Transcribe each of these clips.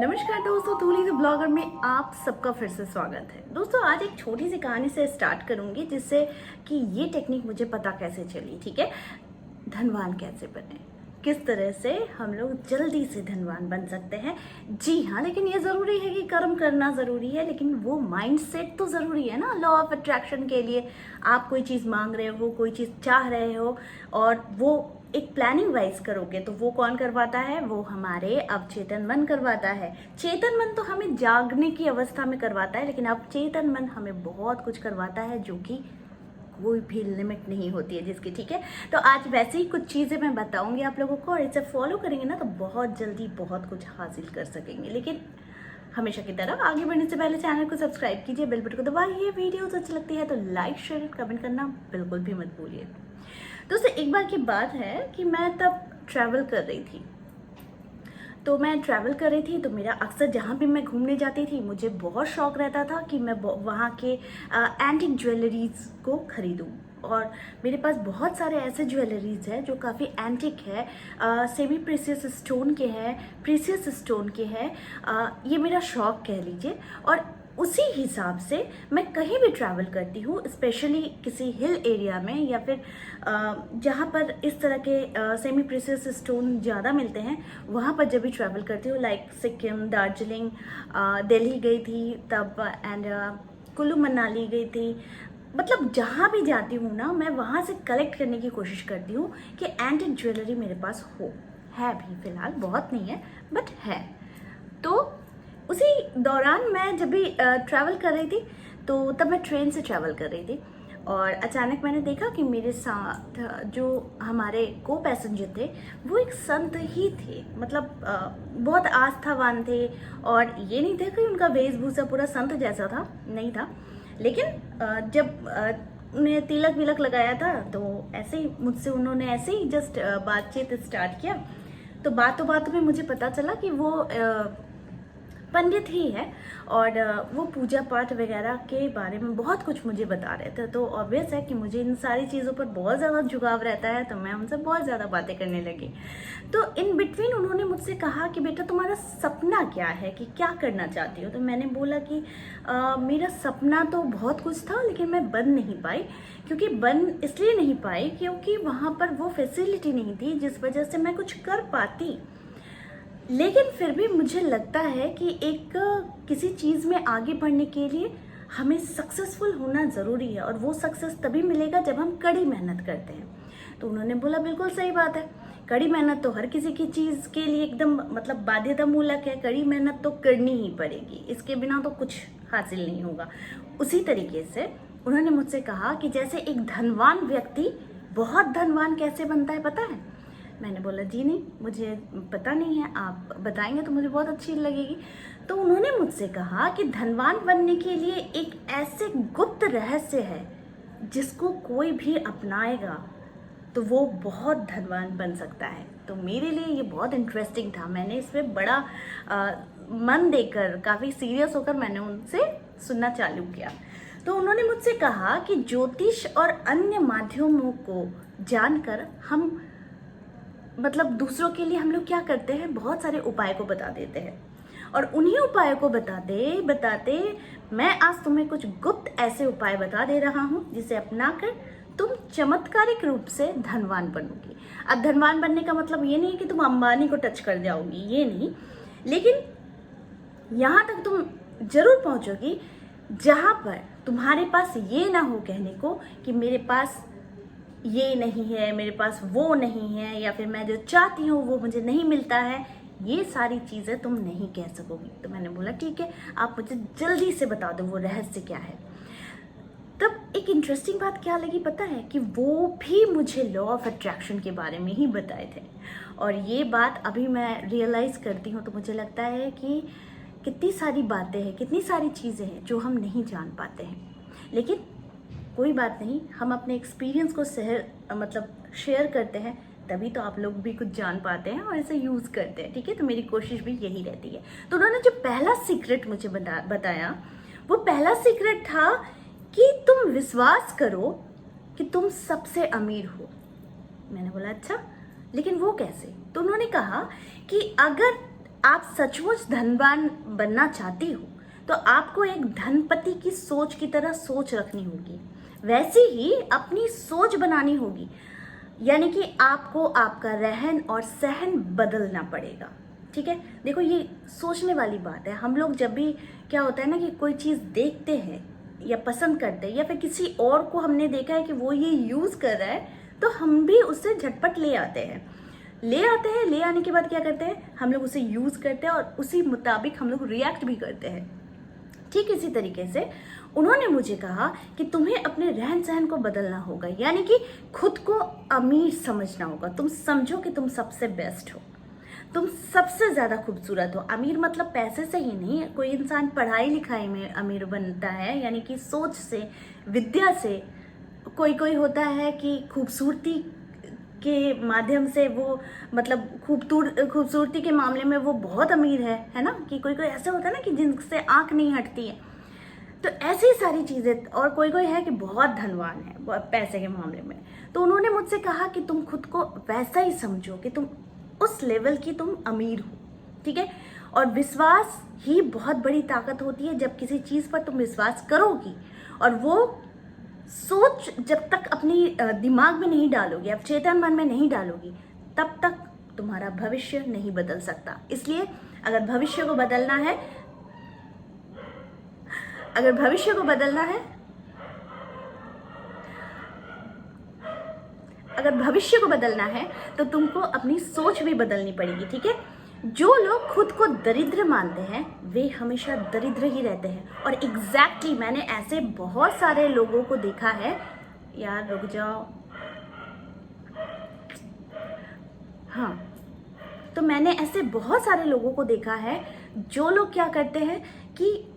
नमस्कार दोस्तों, तूली the blogger में आप सबका फिर से स्वागत है। दोस्तों आज एक छोटी सी कहानी से स्टार्ट करूंगी जिससे कि ये टेक्निक मुझे पता कैसे चली। ठीक है, धनवान कैसे बने, किस तरह से हम लोग जल्दी से धनवान बन सकते हैं। जी हाँ, लेकिन ये ज़रूरी है कि कर्म करना ज़रूरी है, लेकिन वो माइंडसेट तो ज़रूरी है ना। लॉ ऑफ अट्रैक्शन के लिए आप कोई चीज़ मांग रहे हो, कोई चीज़ चाह रहे हो और वो एक प्लानिंग वाइज करोगे तो वो कौन करवाता है? वो हमारे अवचेतन मन करवाता है। चेतन मन तो हमें जागने की अवस्था में करवाता है, लेकिन अवचेतन मन हमें बहुत कुछ करवाता है जो कि कोई भी लिमिट नहीं होती है जिसकी। ठीक है, तो आज वैसे ही कुछ चीज़ें मैं बताऊंगी आप लोगों को और इसे फॉलो करेंगे ना तो बहुत जल्दी बहुत कुछ हासिल कर सकेंगे। लेकिन हमेशा की तरह आगे बढ़ने से पहले चैनल को सब्सक्राइब कीजिए, बेल बटन को दबाइए। वीडियो अच्छी लगती है तो लाइक शेयर कमेंट करना बिल्कुल भी मत भूलिए। दोस्तों एक बार की बात है कि मैं तब ट्रैवल कर रही थी। तो मैं ट्रैवल कर रही थी तो मेरा अक्सर जहाँ भी मैं घूमने जाती थी मुझे बहुत शौक रहता था कि मैं वहाँ के एंटिक ज्वेलरीज को खरीदूँ। और मेरे पास बहुत सारे ऐसे ज्वेलरीज हैं जो काफ़ी एंटिक है, सेमी प्रीसियस स्टोन के हैं, प्रीसियस स्टोन के हैं। ये मेरा शौक कह लीजिए। और उसी हिसाब से मैं कहीं भी ट्रैवल करती हूँ, स्पेशली किसी हिल एरिया में या फिर जहाँ पर इस तरह के सेमी प्रीसियस स्टोन ज़्यादा मिलते हैं, वहाँ पर जब भी ट्रैवल करती हूँ, लाइक सिक्किम, दार्जिलिंग, दिल्ली गई थी तब, एंड कुल्लू मनाली गई थी। मतलब जहाँ भी जाती हूँ ना, मैं वहाँ से कलेक्ट करने की कोशिश करती हूँ कि एंटिक ज्वेलरी मेरे पास हो। है भी फिलहाल, बहुत नहीं है बट है। तो उसी दौरान मैं जब भी ट्रैवल कर रही थी तो तब मैं ट्रेन से ट्रैवल कर रही थी और अचानक मैंने देखा कि मेरे साथ जो हमारे को पैसेंजर थे वो एक संत ही थे। मतलब बहुत आस्थावान थे और ये नहीं था कि उनका वेशभूषा पूरा संत जैसा था, नहीं था। लेकिन जब उन्हें तिलक विलक लगाया था तो ऐसे ही मुझसे उन्होंने ऐसे ही जस्ट बातचीत स्टार्ट किया। तो बातों बातों में मुझे पता चला कि वो पंडित ही है और वो पूजा पाठ वगैरह के बारे में बहुत कुछ मुझे बता रहे थे। तो ऑब्वियस है कि मुझे इन सारी चीज़ों पर बहुत ज़्यादा झुकाव रहता है, तो मैं उनसे बहुत ज़्यादा बातें करने लगी। तो इन बिटवीन उन्होंने मुझसे कहा कि बेटा तुम्हारा सपना क्या है, कि क्या करना चाहती हो। तो मैंने बोला कि मेरा सपना तो बहुत कुछ था लेकिन मैं बन नहीं पाई। क्योंकि बन इसलिए नहीं पाई क्योंकि वहाँ पर वो फैसिलिटी नहीं थी जिस वजह से मैं कुछ कर पाती। लेकिन फिर भी मुझे लगता है कि एक किसी चीज़ में आगे बढ़ने के लिए हमें सक्सेसफुल होना ज़रूरी है और वो सक्सेस तभी मिलेगा जब हम कड़ी मेहनत करते हैं। तो उन्होंने बोला बिल्कुल सही बात है, कड़ी मेहनत तो हर किसी की चीज़ के लिए एकदम मतलब बाध्यतामूलक है। कड़ी मेहनत तो करनी ही पड़ेगी, इसके बिना तो कुछ हासिल नहीं होगा। उसी तरीके से उन्होंने मुझसे कहा कि जैसे एक धनवान व्यक्ति बहुत धनवान कैसे बनता है पता है। मैंने बोला जी नहीं, मुझे पता नहीं है, आप बताएंगे तो मुझे बहुत अच्छी लगेगी। तो उन्होंने मुझसे कहा कि धनवान बनने के लिए एक ऐसे गुप्त रहस्य है जिसको कोई भी अपनाएगा तो वो बहुत धनवान बन सकता है। तो मेरे लिए ये बहुत इंटरेस्टिंग था। मैंने इसमें बड़ा मन देकर, काफ़ी सीरियस होकर मैंने उनसे सुनना चालू किया। तो उन्होंने मुझसे कहा कि ज्योतिष और अन्य माध्यमों को जानकर हम मतलब दूसरों के लिए हम लोग क्या करते हैं, बहुत सारे उपाय को बता देते हैं। और उन्हीं उपायों को बताते बताते मैं आज तुम्हें कुछ गुप्त ऐसे उपाय बता दे रहा हूँ जिसे अपनाकर तुम चमत्कारिक रूप से धनवान बनोगी। अब धनवान बनने का मतलब ये नहीं कि तुम अंबानी को टच कर जाओगी, ये नहीं, लेकिन यहाँ तक तुम जरूर पहुँचोगी जहाँ पर तुम्हारे पास ये ना हो कहने को कि मेरे पास ये नहीं है, मेरे पास वो नहीं है, या फिर मैं जो चाहती हूँ वो मुझे नहीं मिलता है। ये सारी चीज़ें तुम नहीं कह सकोगी। तो मैंने बोला ठीक है, आप मुझे जल्दी से बता दो वो रहस्य क्या है। तब एक इंटरेस्टिंग बात क्या लगी पता है, कि वो भी मुझे लॉ ऑफ अट्रैक्शन के बारे में ही बताए थे। और ये बात अभी मैं रियलाइज़ करती हूँ तो मुझे लगता है कि कितनी सारी बातें हैं, कितनी सारी चीज़ें हैं जो हम नहीं जान पाते हैं। लेकिन कोई बात नहीं, हम अपने एक्सपीरियंस को शेयर करते हैं तभी तो आप लोग भी कुछ जान पाते हैं और इसे यूज़ करते हैं। ठीक है, तो मेरी कोशिश भी यही रहती है। तो उन्होंने जो पहला सीक्रेट मुझे बताया, वो पहला सीक्रेट था कि तुम विश्वास करो कि तुम सबसे अमीर हो। मैंने बोला अच्छा, लेकिन वो कैसे? तो उन्होंने कहा कि अगर आप सचमुच धनवान बनना चाहती हो तो आपको एक धनपति की सोच की तरह सोच रखनी होगी, वैसी ही अपनी सोच बनानी होगी। यानी कि आपको आपका रहन और सहन बदलना पड़ेगा। ठीक है, देखो ये सोचने वाली बात है। हम लोग जब भी क्या होता है ना कि कोई चीज़ देखते हैं या पसंद करते हैं या फिर किसी और को हमने देखा है कि वो ये यूज़ कर रहा है तो हम भी उससे झटपट ले आते हैं। ले आने के बाद क्या करते हैं, हम लोग उसे यूज़ करते हैं और उसी मुताबिक हम लोग रिएक्ट भी करते हैं। ठीक इसी तरीके से उन्होंने मुझे कहा कि तुम्हें अपने रहन सहन को बदलना होगा, यानी कि खुद को अमीर समझना होगा। तुम समझो कि तुम सबसे बेस्ट हो, तुम सबसे ज़्यादा खूबसूरत हो। अमीर मतलब पैसे से ही नहीं, कोई इंसान पढ़ाई लिखाई में अमीर बनता है, यानी कि सोच से, विद्या से। कोई होता है कि खूबसूरती के माध्यम से वो मतलब खूबसूरती के मामले में वो बहुत अमीर है ना। कि कोई ऐसा होता है ना कि जिनसे आंख नहीं हटती है। तो ऐसी सारी चीज़ें। और कोई है कि बहुत धनवान है पैसे के मामले में। तो उन्होंने मुझसे कहा कि तुम खुद को वैसा ही समझो कि तुम उस लेवल की तुम अमीर हो। ठीक है, और विश्वास ही बहुत बड़ी ताकत होती है। जब किसी चीज़ पर तुम विश्वास करोगी और वो सोच जब तक अपनी दिमाग में नहीं डालोगी, अब चेतन मन में नहीं डालोगी, तब तक तुम्हारा भविष्य नहीं बदल सकता। इसलिए अगर भविष्य को बदलना है तो तुमको अपनी सोच भी बदलनी पड़ेगी। ठीक है, जो लोग खुद को दरिद्र मानते हैं वे हमेशा दरिद्र ही रहते हैं। और एग्जैक्टली मैंने ऐसे बहुत सारे लोगों को देखा है। यार रुक जाओ। हाँ, तो मैंने ऐसे बहुत सारे लोगों को देखा है जो लोग क्या करते हैं कि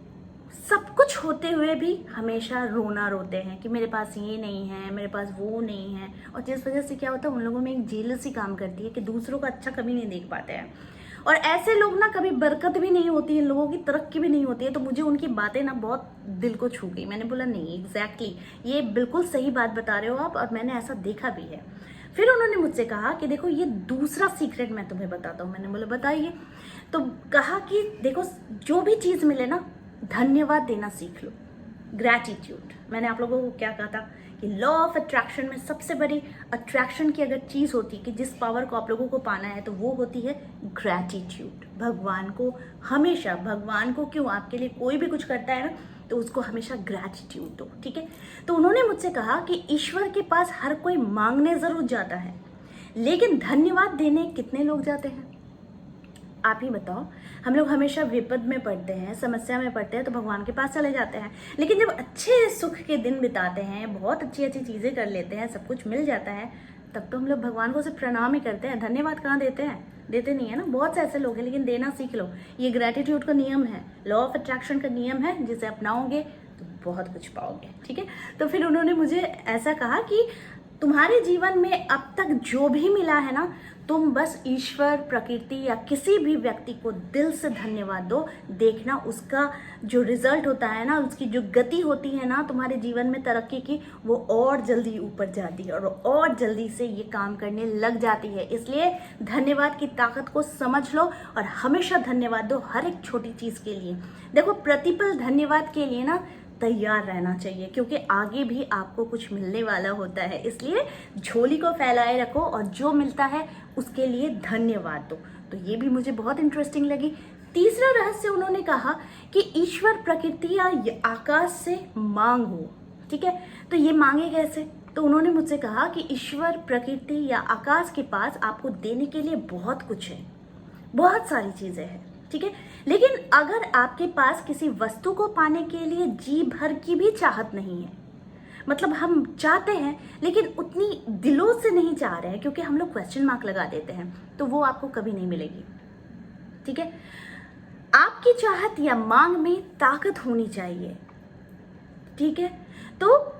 सब कुछ होते हुए भी हमेशा रोना रोते हैं कि मेरे पास ये नहीं है, मेरे पास वो नहीं है। और जिस वजह से क्या होता है, उन लोगों में एक जेलसी काम करती है कि दूसरों का अच्छा कभी नहीं देख पाते हैं। और ऐसे लोग ना कभी बरकत भी नहीं होती है, इन लोगों की तरक्की भी नहीं होती है। तो मुझे उनकी बातें ना बहुत दिल को छू गई। मैंने बोला नहीं, एग्जैक्टली ये बिल्कुल सही बात बता रहे हो आप, और मैंने ऐसा देखा भी है। फिर उन्होंने मुझसे कहा कि देखो ये दूसरा सीक्रेट मैं तुम्हें बताता हूँ। मैंने बोला बताइए। तो कहा कि देखो जो भी चीज़ मिले ना, धन्यवाद देना सीख लो, ग्रैटिट्यूड। मैंने आप लोगों को क्या कहा था कि लॉ ऑफ अट्रैक्शन में सबसे बड़ी अट्रैक्शन की अगर चीज़ होती है कि जिस पावर को आप लोगों को पाना है तो वो होती है ग्रैटिट्यूड। भगवान को हमेशा, भगवान को क्यों, आपके लिए कोई भी कुछ करता है ना तो उसको हमेशा ग्रैटिट्यूड दो। ठीक है, तो उन्होंने मुझसे कहा कि ईश्वर के पास हर कोई मांगने जरूर जाता है, लेकिन धन्यवाद देने कितने लोग जाते हैं आप ही बताओ। हम लोग हमेशा विपद में पड़ते हैं, समस्या में पड़ते हैं तो भगवान के पास चले जाते हैं, लेकिन जब अच्छे सुख के दिन बिताते हैं, बहुत अच्छी अच्छी चीज़ें कर लेते हैं, सब कुछ मिल जाता है, तब तो हम लोग भगवान को सिर्फ प्रणाम ही करते हैं। धन्यवाद कहाँ देते हैं, देते नहीं है ना। बहुत से ऐसे लोग हैं, लेकिन देना सीख लो। ये ग्रेटिट्यूड का नियम है, लॉ ऑफ अट्रैक्शन का नियम है, जिसे अपनाओगे तो बहुत कुछ पाओगे। ठीक है, तो फिर उन्होंने मुझे ऐसा कहा कि तुम्हारे जीवन में अब तक जो भी मिला है ना, तुम बस ईश्वर, प्रकृति या किसी भी व्यक्ति को दिल से धन्यवाद दो। देखना उसका जो रिजल्ट होता है ना, उसकी जो गति होती है ना तुम्हारे जीवन में तरक्की की, वो और जल्दी ऊपर जाती है और जल्दी से ये काम करने लग जाती है। इसलिए धन्यवाद की ताकत को समझ लो और हमेशा धन्यवाद दो हर एक छोटी चीज़ के लिए। देखो प्रतिपल धन्यवाद के लिए ना तैयार रहना चाहिए, क्योंकि आगे भी आपको कुछ मिलने वाला होता है। इसलिए झोली को फैलाए रखो और जो मिलता है उसके लिए धन्यवाद दो। तो ये भी मुझे बहुत इंटरेस्टिंग लगी। तीसरा रहस्य उन्होंने कहा कि ईश्वर, प्रकृति या आकाश से मांगो। ठीक है, तो ये मांगे कैसे? तो उन्होंने मुझसे कहा कि ईश्वर, प्रकृति या आकाश के पास आपको देने के लिए बहुत कुछ है, बहुत सारी चीजें हैं। ठीक है, लेकिन अगर आपके पास किसी वस्तु को पाने के लिए जी भर की भी चाहत नहीं है, मतलब हम चाहते हैं लेकिन उतनी दिलों से नहीं चाह रहे हैं, क्योंकि हम लोग क्वेश्चन मार्क लगा देते हैं, तो वो आपको कभी नहीं मिलेगी। ठीक है, आपकी चाहत या मांग में ताकत होनी चाहिए। ठीक है, तो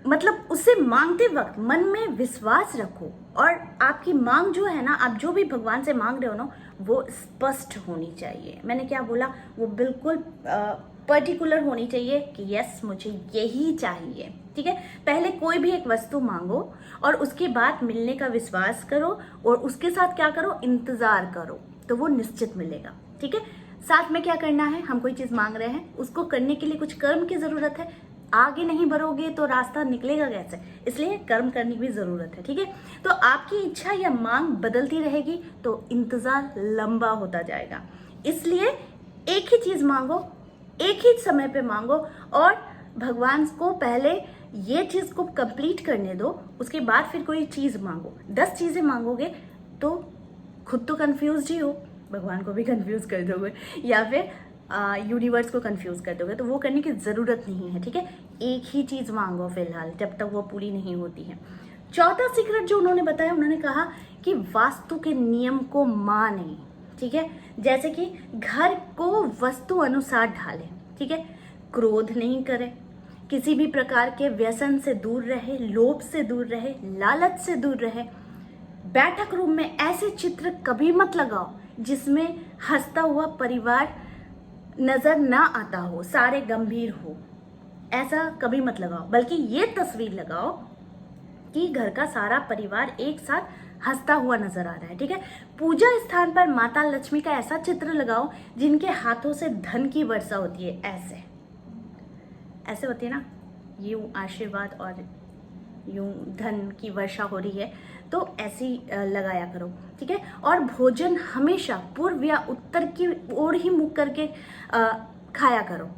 मतलब उसे मांगते वक्त मन में विश्वास रखो, और आपकी मांग जो है ना, आप जो भी भगवान से मांग रहे हो ना, वो स्पष्ट होनी चाहिए। मैंने क्या बोला, वो बिल्कुल पर्टिकुलर होनी चाहिए कि यस मुझे यही चाहिए। ठीक है, पहले कोई भी एक वस्तु मांगो और उसके बाद मिलने का विश्वास करो, और उसके साथ क्या करो, इंतजार करो। तो वो निश्चित मिलेगा। ठीक है, साथ में क्या करना है, हम कोई चीज मांग रहे हैं, उसको करने के लिए कुछ कर्म की जरूरत है। आगे नहीं बढ़ोगे तो रास्ता निकलेगा कैसे, इसलिए कर्म करने की भी जरूरत है। ठीक है, तो आपकी इच्छा या मांग बदलती रहेगी तो इंतजार लंबा होता जाएगा। इसलिए एक ही चीज मांगो, एक ही समय पे मांगो, और भगवान को पहले ये चीज को कंप्लीट करने दो, उसके बाद फिर कोई चीज मांगो। 10 चीजें मांगोगे तो खुद तो कंफ्यूज ही हो, भगवान को भी कंफ्यूज कर दोगे या फिर यूनिवर्स को कंफ्यूज कर दोगे, तो वो करने की जरूरत नहीं है। ठीक है, एक ही चीज मांगो फिलहाल, जब तक वो पूरी नहीं होती है। चौथा सीक्रेट जो उन्होंने बताया, उन्होंने कहा कि वास्तु के नियम को माने। ठीक है, जैसे कि घर को वस्तु अनुसार ढाले। ठीक है, क्रोध नहीं करे, किसी भी प्रकार के व्यसन से दूर रहे, लोभ से दूर रहे, लालच से दूर रहे। बैठक रूम में ऐसे चित्र कभी मत लगाओ जिसमें हंसता हुआ परिवार नजर ना आता हो, सारे गंभीर हो, ऐसा कभी मत लगाओ। बल्कि ये तस्वीर लगाओ कि घर का सारा परिवार एक साथ हंसता हुआ नजर आ रहा है। ठीक है, पूजा स्थान पर माता लक्ष्मी का ऐसा चित्र लगाओ जिनके हाथों से धन की वर्षा होती है, ऐसे ऐसे होती है ना, यूं आशीर्वाद और यूं धन की वर्षा हो रही है, तो ऐसी लगाया करो। ठीक है, और भोजन हमेशा पूर्व या उत्तर की ओर ही मुख करके खाया करो।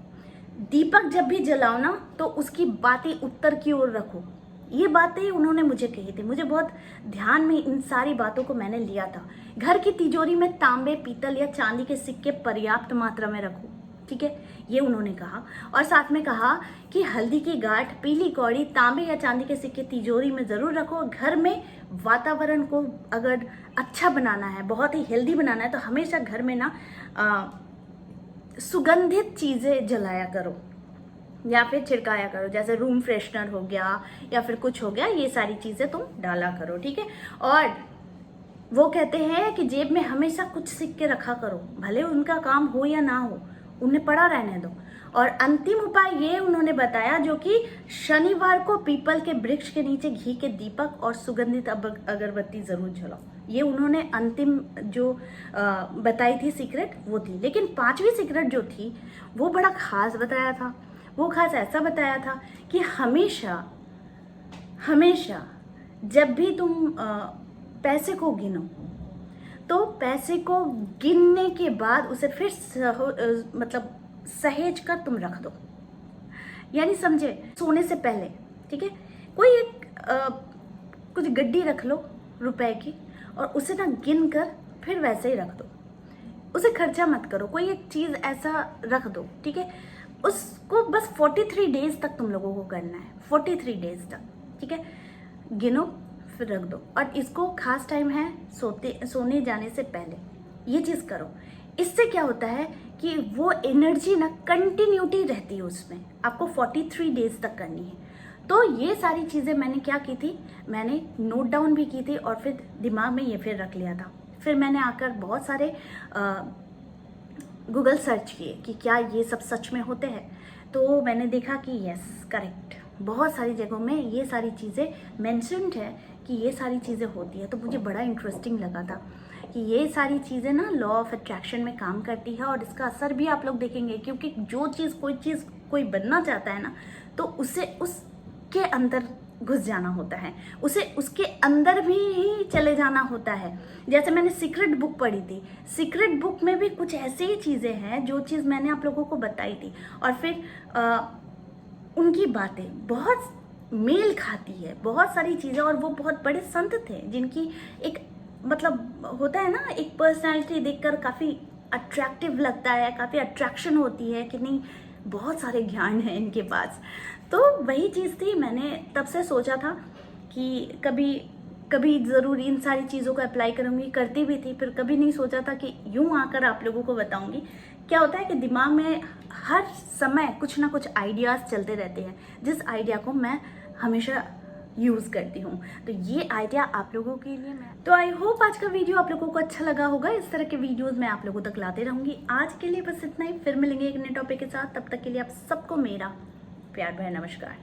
दीपक जब भी जलाओ ना तो उसकी बातें उत्तर की ओर रखो। ये बातें उन्होंने मुझे कही थी, मुझे बहुत ध्यान में इन सारी बातों को मैंने लिया था। घर की तिजोरी में तांबे, पीतल या चांदी के सिक्के पर्याप्त मात्रा में रखो। ठीक है, ये उन्होंने कहा। और साथ में कहा कि हल्दी की गांठ, पीली कौड़ी, तांबे या चांदी के सिक्के तिजोरी में जरूर रखो। घर में वातावरण को अगर अच्छा बनाना है, बहुत ही हेल्दी बनाना है, तो हमेशा घर में ना सुगंधित चीजें जलाया करो या फिर छिड़काया करो, जैसे रूम फ्रेशनर हो गया या फिर कुछ हो गया, ये सारी चीजें तुम डाला करो। ठीक है, और वो कहते हैं कि जेब में हमेशा कुछ सिक्के रखा करो, भले उनका काम हो या ना हो, उन्हें पड़ा रहने दो। और अंतिम उपाय ये उन्होंने बताया, जो कि शनिवार को पीपल के वृक्ष के नीचे घी के दीपक और सुगंधित अगरबत्ती जरूर जलाओ। ये उन्होंने अंतिम जो बताई थी सीक्रेट वो थी। लेकिन 5वीं सीक्रेट जो थी वो बड़ा खास बताया था। वो खास ऐसा बताया था कि हमेशा हमेशा जब भी तुम पैसे को गिनो तो पैसे को गिनने के बाद उसे फिर मतलब सहेज कर तुम रख दो। यानी समझे, सोने से पहले, ठीक है, कोई एक कुछ गड्डी रख लो रुपए की, और उसे ना गिन कर फिर वैसे ही रख दो, उसे खर्चा मत करो। कोई एक चीज ऐसा रख दो, ठीक है, उसको बस 43 डेज तक तुम लोगों को करना है, 43 डेज तक। ठीक है, गिनो फिर रख दो। और इसको खास टाइम है सोने जाने से पहले ये चीज करो। इससे क्या होता है कि वो एनर्जी ना कंटिन्यूटी रहती है उसमें। आपको 43 डेज तक करनी है। तो ये सारी चीजें मैंने क्या की थी, मैंने नोट डाउन भी की थी और फिर दिमाग में ये फिर रख लिया था। फिर मैंने आकर बहुत सारे गूगल सर्च किए कि क्या ये सब सच में होते हैं। तो मैंने देखा कि यस, करेक्ट, बहुत सारी जगहों में ये सारी चीज़ें मेंशन्ड है कि ये सारी चीज़ें होती है। तो मुझे बड़ा इंटरेस्टिंग लगा था कि ये सारी चीज़ें ना लॉ ऑफ अट्रैक्शन में काम करती है, और इसका असर भी आप लोग देखेंगे। क्योंकि जो चीज़ कोई बनना चाहता है ना, तो उसे उसके अंदर घुस जाना होता है, उसे उसके अंदर भी ही चले जाना होता है। जैसे मैंने सीक्रेट बुक पढ़ी थी, सीक्रेट बुक में भी कुछ ऐसी ही चीज़ें हैं जो चीज़ मैंने आप लोगों को बताई थी, और फिर उनकी बातें बहुत मेल खाती है, बहुत सारी चीज़ें। और वो बहुत बड़े संत थे जिनकी एक मतलब होता है ना, एक पर्सनैलिटी देखकर काफ़ी अट्रैक्टिव लगता है, काफ़ी अट्रैक्शन होती है कि नहीं, बहुत सारे ज्ञान है इनके पास। तो वही चीज़ थी, मैंने तब से सोचा था कि कभी कभी ज़रूर इन सारी चीज़ों को अप्लाई करूँगी, करती भी थी। फिर कभी नहीं सोचा था कि यूँ आकर आप लोगों को बताऊँगी। क्या होता है कि दिमाग में हर समय कुछ ना कुछ आइडियाज़ चलते रहते हैं, जिस आइडिया को मैं हमेशा यूज़ करती हूँ। तो ये आइडिया आप लोगों के लिए तो आई होप आज का वीडियो आप लोगों को अच्छा लगा होगा। इस तरह के वीडियोज़ मैं आप लोगों तक लाते रहूँगी। आज के लिए बस इतना ही, फिर मिलेंगे एक नए टॉपिक के साथ। तब तक के लिए आप सबको मेरा प्यार भरा नमस्कार।